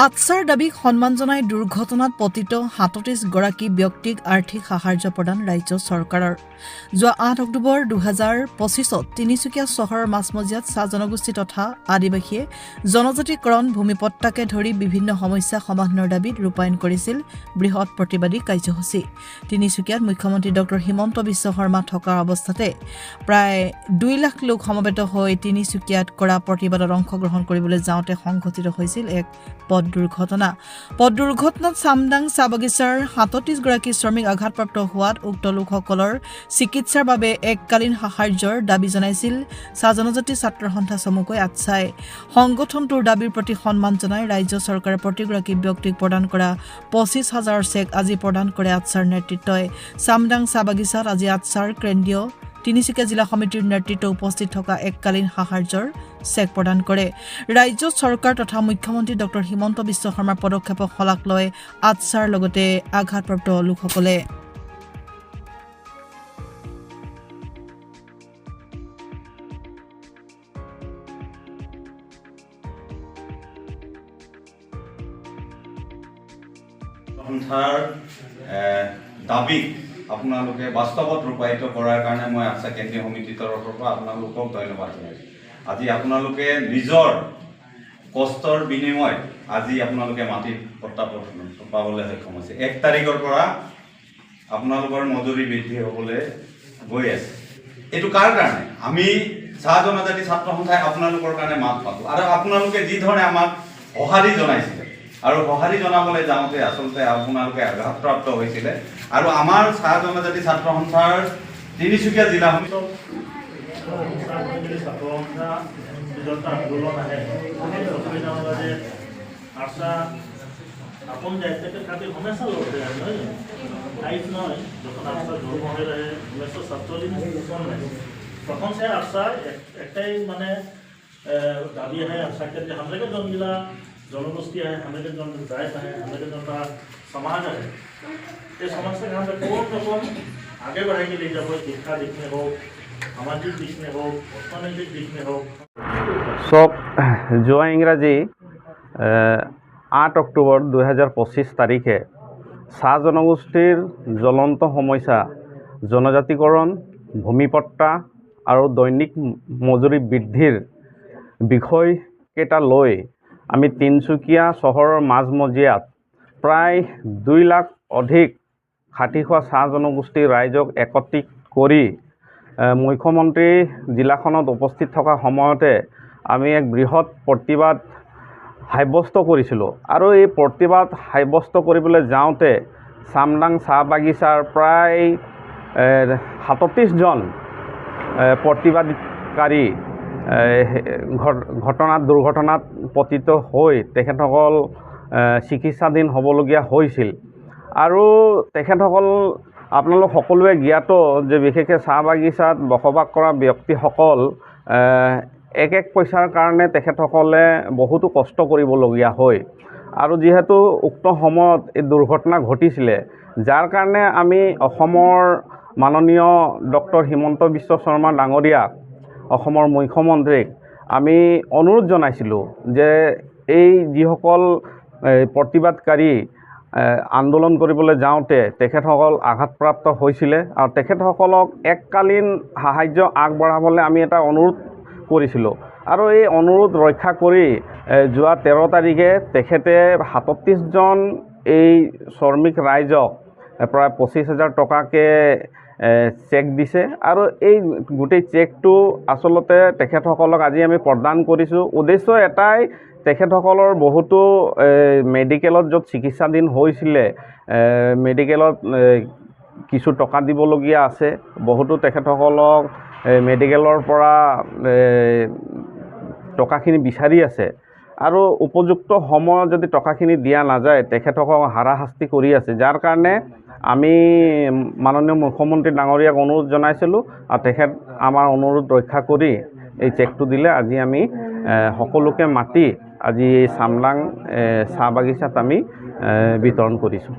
আটছাৰ দাবীক সন্মান জনাই দুৰ্ঘটনাত পতিত ৩৭ গৰাকী ব্যক্তিক আৰ্থিক সাহায্য প্ৰদান ৰাজ্য চৰকাৰৰ। যোৱা ৮ অক্টোবৰ ২০২৫ত তিনিচুকীয়া চহৰৰ মাজমজিয়াত চাহ জনগোষ্ঠী তথা আদিবাসীয়ে জনজাতিকৰণ ভূমিপট্টাকে ধৰি বিভিন্ন সমস্যা সমাধানৰ দাবীত ৰূপায়ণ কৰিছিল বৃহৎ প্ৰতিবাদী কাৰ্যসূচী। তিনিচুকীয়াত মুখ্যমন্ত্ৰী ড হিমন্ত বিশ্ব শৰ্মা থকাৰ অৱস্থাতে প্ৰায় ২ লাখ লোক সমবেত হৈ তিনিচুকীয়াত কৰা প্ৰতিবাদত অংশগ্ৰহণ কৰিবলৈ যাওঁতে সংঘটিত হৈছিল এক পথ দুৰ্ঘটনাত চামডাং চাহ বাগিচাৰ ৩৭ গৰাকী শ্ৰমিক আঘাতপ্ৰাপ্ত হোৱাত উক্ত লোকসকলৰ চিকিৎসাৰ বাবে এককালীন সাহায্যৰ দাবী জনাইছিল চাহ জনজাতি ছাত্ৰ সন্থা চমুকৈ আটছাই। সংগঠনটোৰ দাবীৰ প্ৰতি সন্মান জনাই ৰাজ্য চৰকাৰে প্ৰতিগৰাকী ব্যক্তিক প্ৰদান কৰা ২৫,০০০ চেক আজি প্ৰদান কৰে আটছাৰ নেতৃত্বই। চামডাং চাহ বাগিচাত আজি আটছাৰ কেন্দ্ৰীয় তিনিচুকীয়া জিলা সমিতিৰ নেতৃত্ব উপস্থিত থকা এককালীন সাহায্যৰ চেক প্ৰদান কৰে। ৰাজ্য চৰকাৰ তথা মুখ্যমন্ত্ৰী ড হিমন্ত বিশ্ব শৰ্মাৰ পদক্ষেপক শলাগ লয় আটছাৰ লগতে আঘাতপ্ৰাপ্ত লোকসকলে। দাবী আপোনালোকে বাস্তৱত ৰূপায়িত কৰাৰ কাৰণে মই আটছা কেন্দ্ৰীয় সমিতিৰ তৰফৰ পৰা আপোনালোকক ধন্যবাদ জনাইছোঁ। আজি আপোনালোকে নিজৰ কষ্টৰ বিনিময়ত আজি আপোনালোকে মাটিৰ পট্টা পাবলৈ সক্ষম হৈছে। ১ তাৰিখৰ পৰা আপোনালোকৰ মজুৰি বৃদ্ধি হ'বলৈ গৈ আছে। এইটো কাৰ কাৰণে? আমি চাহ জনজাতি ছাত্ৰ সন্থাই আপোনালোকৰ কাৰণে মাত পাতোঁ আৰু আপোনালোকে যি ধৰণে আমাক সঁহাৰি জনাইছিলে আৰু সঁহাৰি জনাবলৈ যাওঁতে আচলতে আপোনালোকে আঘাতপ্ৰাপ্ত হৈছিলে আৰু আমাৰ চাহ জনজাতি ছাত্ৰ সন্থাৰ তিনিচুকীয়া জিলা সমিতি আন্দোলন আহে আশা আপন যাইতে খাतिर हमेशा लड़ते हैं नहीं आज नहीं যখন আশা জন্ম হয়ে रहे 1947 সন में प्रथम से আশা একটাই মানে দাবি है আশা के हम लोग जो मिला जनगोष्ठी है हम लोग जो जात है हम लोग जो समाज है ये समाज से हम कौन रकम आगे बढ़ा के ले जाओ शिक्षा दिखने हो सामाजिक दिखने हो अर्थनैतिक दिखने हो। চব যোৱা ইংৰাজী ৮ অক্টোবৰ ২০২৫ তাৰিখে চাহ জনগোষ্ঠীৰ জ্বলন্ত সমস্যা জনজাতিকৰণ ভূমিপট্টা আৰু দৈনিক মজুৰি বৃদ্ধিৰ বিষয়কেইটা লৈ আমি তিনিচুকীয়া চহৰৰ মাজমজিয়াত প্ৰায় ২ লাখ অধিক খাটি খোৱা চাহ জনগোষ্ঠীৰ ৰাইজক একত্ৰিত কৰি মুখ্যমন্ত্ৰী জিলাখনত উপস্থিত থকা সময়তে আমি এক বৃহৎ প্ৰতিবাদ সাব্যস্ত কৰিছিলোঁ আৰু এই প্ৰতিবাদ সাব্যস্ত কৰিবলৈ যাওঁতে চামডাং চাহ বাগিচাৰ প্ৰায় ৩৭জন প্ৰতিবাদকাৰী দুৰ্ঘটনাত পতিত হৈ তেখেতসকল চিকিৎসাধীন হ'বলগীয়া হৈছিল আৰু তেখেতসকল আপোনালোক সকলোৱে জ্ঞাত যে বিশেষকৈ চাহ বাগিচাত বসবাস কৰা ব্যক্তিসকল এক পইচাৰ কাৰণে তেখেতসকলে বহুতো কষ্ট কৰিবলগীয়া হয় আৰু যিহেতু উক্ত সময়ত এই দুৰ্ঘটনা ঘটিছিলে যাৰ কাৰণে আমি অসমৰ মাননীয় ড হিমন্ত বিশ্ব শৰ্মা ডাঙৰীয়াক অসমৰ মুখ্যমন্ত্ৰীক আমি অনুৰোধ জনাইছিলোঁ যে এই যিসকল প্ৰতিবাদকাৰী আন্দোলন কৰিবলৈ যাওঁতে তেখেতসকল আঘাতপ্ৰাপ্ত হৈছিলে আৰু তেখেতসকলক এককালীন সাহায্য আগবঢ়াবলৈ আমি এটা অনুৰোধ কৰিছিলোঁ আৰু এই অনুৰোধ ৰক্ষা কৰি যোৱা ১৩ তাৰিখে তেখেতে ৩৭জন এই শ্ৰমিক ৰাইজক প্ৰায় ২৫,০০০ টকাকৈ চেক দিছে আৰু এই গোটেই চেকটো আচলতে তেখেতসকলক আজি আমি প্ৰদান কৰিছোঁ। উদ্দেশ্য এটাই, তেখেতসকলৰ বহুতো মেডিকেলত য'ত চিকিৎসাধীন হৈছিলে মেডিকেলত কিছু টকা দিবলগীয়া আছে, বহুতো তেখেতসকলক মেডিকেলৰ পৰা টকাখিনি বিচাৰি আছে আৰু উপযুক্ত সময়ত যদি টকাখিনি দিয়া নাযায় তেখেতসকলক হাৰাশাস্তি কৰি আছে, যাৰ কাৰণে আমি মাননীয় মুখ্যমন্ত্ৰী ডাঙৰীয়াক অনুৰোধ জনাইছিলোঁ আৰু তেখেত আমাৰ অনুৰোধ ৰক্ষা কৰি এই চেকটো দিলে। আজি আমি সকলোকে মাতি আজি চামডাং চাহ বাগিচাত আমি বিতৰণ কৰিছোঁ।